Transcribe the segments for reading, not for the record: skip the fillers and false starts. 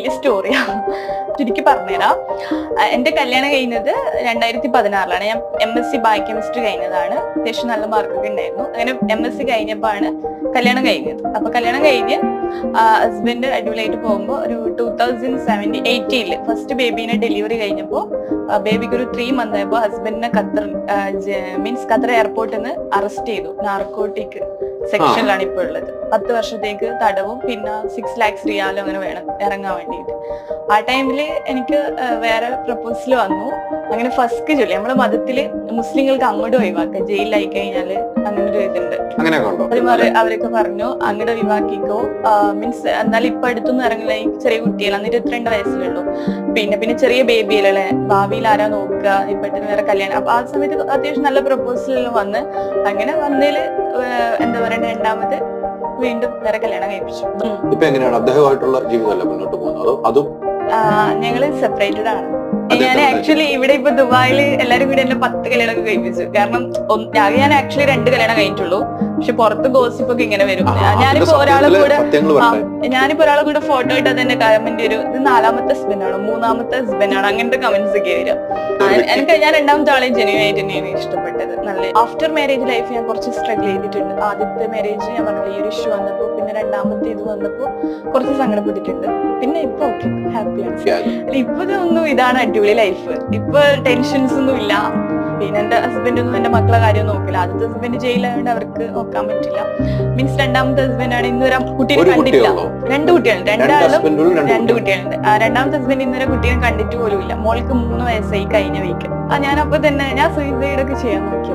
വലിയ സ്റ്റോറിയാണ്. ചുരുക്കി പറഞ്ഞുതരാം. എന്റെ കല്യാണം കഴിഞ്ഞത് 2016 ഞാൻ MSc ബയോകെമിസ്ട്രി കഴിഞ്ഞതാണ്. അത്യാവശ്യം നല്ല മാർക്കൊക്കെ ഉണ്ടായിരുന്നു. അങ്ങനെ MSc കഴിഞ്ഞപ്പോഴാണ് കല്യാണം കഴിഞ്ഞത്. അപ്പൊ കല്യാണം കഴിഞ്ഞ് ഹസ്ബൻഡ് അടിപൊളിയായിട്ട് പോകുമ്പോൾ ഒരു 2018 ഫസ്റ്റ് ബേബീനെ ഡെലിവറി കഴിഞ്ഞപ്പോൾ ബേബിക്ക് ഒരു 3 month ആയപ്പോൾ ഹസ്ബൻഡിനെ ഖത്തർ എയർപോർട്ടിൽ നിന്ന് അറസ്റ്റ് ചെയ്തു. നാർക്കോട്ടിക് സെക്ഷനിലാണ് ഇപ്പോൾ ഉള്ളത്. 10 വർഷത്തേക്ക് തടവും പിന്നെ 6 lakhs റിയാലും അങ്ങനെ വേണം ഇറങ്ങാൻ വേണ്ടിയിട്ട്. ആ ടൈമില് എനിക്ക് വേറെ പ്രപ്പോസൽ വന്നു. അങ്ങനെ ഫസ്റ്റ് ചൊല്ലി നമ്മളെ മതത്തില് മുസ്ലിങ്ങൾക്ക് അങ്ങോട്ട് ഒഴിവാക്കാം, ജയിലിലായി കഴിഞ്ഞാല് അങ്ങനെ ഒരു ഇതുണ്ട്. അവരൊക്കെ പറഞ്ഞു അങ്ങോട്ട് ഒഴിവാക്കിക്കോ, മീൻസ് എന്നാലും ഇപ്പൊ അടുത്തൊന്നും ഇറങ്ങില്ല, ഈ ചെറിയ കുട്ടികൾ അന്ന് 22 വയസ്സിലുള്ളൂ. പിന്നെ ചെറിയ ബേബികളെ ഭാവിയിൽ ആരാ നോക്കുക, ഇപ്പോഴത്തെ വേറെ കല്യാണം. അപ്പൊ ആ സമയത്ത് അത്യാവശ്യം നല്ല പ്രപ്പോസലെല്ലാം വന്ന് അങ്ങനെ വന്നതില് എന്താ പറയണ്ട, രണ്ടാമത് വീണ്ടും വേറെ കല്യാണം കഴിപ്പിച്ചു. ഇപ്പൊ എങ്ങനെയാണ് അദ്ദേഹമായിട്ടുള്ള ജീവിതമല്ല മുന്നോട്ട് പോകുന്നത്? അതും ഞങ്ങള് സെപ്പറേറ്റഡ് ആണ്. ഞാൻ ആക്ച്വലി ഇവിടെ ഇപ്പൊ ദുബായില് എല്ലാരും കൂടി എന്നെ 10 കല്യാണമൊക്കെ കഴിപ്പിച്ചു. കാരണം ഞാൻ ആക്ച്വലി 2 കല്യാണം കഴിഞ്ഞിട്ടുള്ളൂ. പക്ഷെ പുറത്ത് ഗോസിപ്പ് ഒക്കെ ഇങ്ങനെ വരും. ഞാനിപ്പോ ഒരാളെ കൂടെ ഫോട്ടോ ഇട്ടാൽ തന്നെ കമന്റ് വരും, ഇത് 4ാമത്തെ ഹസ്ബൻഡാണോ 3ാമത്തെ ഹസ്ബൻഡാണോ, അങ്ങനത്തെ കമന്റ്സ് ഒക്കെ വരും. ഞാൻ 2ാമത്തെ ആളെയും ജെന്യൂൻ ആയിട്ട് തന്നെയാണ് ഇഷ്ടപ്പെട്ടത്. നല്ല ആഫ്റ്റർ മാരേജ് ലൈഫ് ഞാൻ കുറച്ച് സ്ട്രഗിൾ ചെയ്തിട്ടുണ്ട്. ആദ്യത്തെ മാരേജ് ഞാൻ പറഞ്ഞില്ല, ഈ ഒരു ഇഷ്യൂ വന്നപ്പോ, പിന്നെ 2ാമത്തെ ഇത് വന്നപ്പോ കുറച്ച് സങ്കടപ്പെട്ടിട്ടുണ്ട്. പിന്നെ ഇപ്പൊ ഓക്കെ, ഹാപ്പിയാണ്. ഇപ്പൊ ഒന്നും ഇതാണ് അടിപൊളി ലൈഫ്. ഇപ്പൊ ടെൻഷൻസ് ഒന്നും ഇല്ല. പിന്നെ എന്റെ ഹസ്ബൻഡൊന്നും എന്റെ മക്കളെ കാര്യം നോക്കില്ല. ആദ്യത്തെ ഹസ്ബൻഡ് ജയിലായതുകൊണ്ട് അവർക്ക് നോക്കാൻ പറ്റില്ല. മീൻസ് 2ാമത്തെ ഹസ്ബൻഡാണ് ഇന്നുവരെ കുട്ടീനെ കണ്ടിട്ടില്ല. 2 കുട്ടികളുണ്ട്, 2 കുട്ടികളുണ്ട്. 2ാമത്തെ ഹസ്ബൻഡ് ഇന്നുവരെ കുട്ടീനെ കണ്ടിട്ട് പോലും ഇല്ല. മോൾക്ക് 3 വയസ്സായി കഴിഞ്ഞ വീക്ക്. ഞാനപ്പോ തന്നെ ഞാൻ സൂയിസൈഡ് ഒക്കെ ചെയ്യാൻ നോക്കി.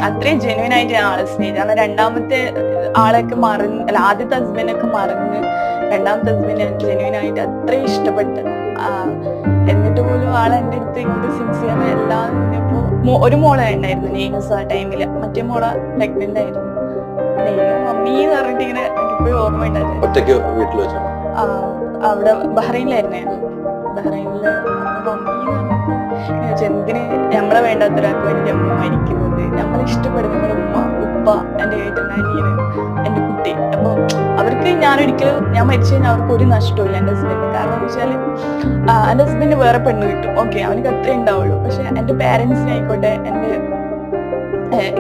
അത്രയും ജെന്യൂൻ ആയിട്ട് ഞാൻ ആളെ സ്നേഹിച്ചു. കാരണം 2ാമത്തെ ആളൊക്കെ മറന്ന്, അല്ല ആദ്യത്തെ ഹസ്ബൻഡൊക്കെ മറന്ന് 2ാമത്തെ ഹസ്ബൻഡ് ഞാൻ ജെന്യൂൻ ആയിട്ട് അത്രയും ഇഷ്ടപ്പെട്ടു. എന്നിട്ട് പോലും ആളെ എന്റെ അടുത്ത് ഇങ്ങോട്ട് സിൻസിയർ എല്ലാം. ഇപ്പോ ഒരു മോളെ ഉണ്ടായിരുന്നു നെയ്നസ് ആ ടൈമില്, മറ്റേ മോളെ പ്രഗ്നന്റ് ആയിരുന്നു. മമ്മി എന്ന് പറഞ്ഞിട്ട് ഇങ്ങനെ എനിക്കിപ്പോഴും ഓർമ്മ ഉണ്ടായിരുന്നു. അവിടെ ബഹ്റൈനിലായിരുന്നു. ബഹ്റൈനില് മമ്മി എന്തിന് നമ്മളെ വേണ്ടാത്തൊരാൾക്ക് വേണ്ടി അമ്മ മരിക്കുന്നത്, നമ്മളെ ഇഷ്ടപ്പെടും നമ്മുടെ ഉമ്മ ഉപ്പ, എന്റെ ഏട്ടൻ, അനിയന്, എന്റെ കുട്ടി. അപ്പൊ അവർക്ക് ഞാൻ മരിച്ചു കഴിഞ്ഞാൽ അവർക്ക് ഒരു നഷ്ടമില്ല എന്റെ ഹസ്ബൻഡ്. കാരണം എന്ന് വെച്ചാല് എന്റെ ഹസ്ബൻഡ് വേറെ പെണ്ണ് കിട്ടും, ഓക്കെ, അവനക്ക് അത്രേ ഉണ്ടാവുള്ളൂ. പക്ഷെ എന്റെ പാരന്റ്സിനായിക്കോട്ടെ, എന്റെ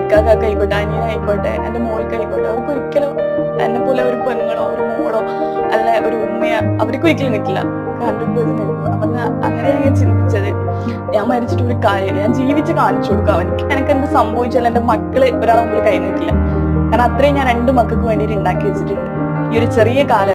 ഇക്കാക്കായിക്കോട്ടെ, അനിയനായിക്കോട്ടെ, എന്റെ മോൾക്കായിക്കോട്ടെ, അവർക്ക് ഒരിക്കലും എന്നെ പോലെ ഒരു പെണ്ണുങ്ങളോ ഒരു മോളോ അല്ല ഒരു ഉമ്മയോ അവർക്ക് ഒരിക്കലും കിട്ടില്ല. 100% അപ്പൊ അങ്ങനെയാണ് ഞാൻ ചിന്തിച്ചത്. ഞാൻ മരിച്ചിട്ട് ഒരു കാര്യമില്ല, ഞാൻ ജീവിച്ച് കാണിച്ചു കൊടുക്കാം അവനിക്ക്. എനിക്ക് എന്ത് സംഭവിച്ചാലും എന്റെ മക്കള് ഒരാളെ മുമ്പിൽ കൈ നീട്ടില്ല. കാരണം അത്രയും ഞാൻ 2 മക്കൾക്ക് വേണ്ടിയിട്ട് ഉണ്ടാക്കി വെച്ചിട്ടുണ്ട് ഈ ഒരു ചെറിയ കാലം.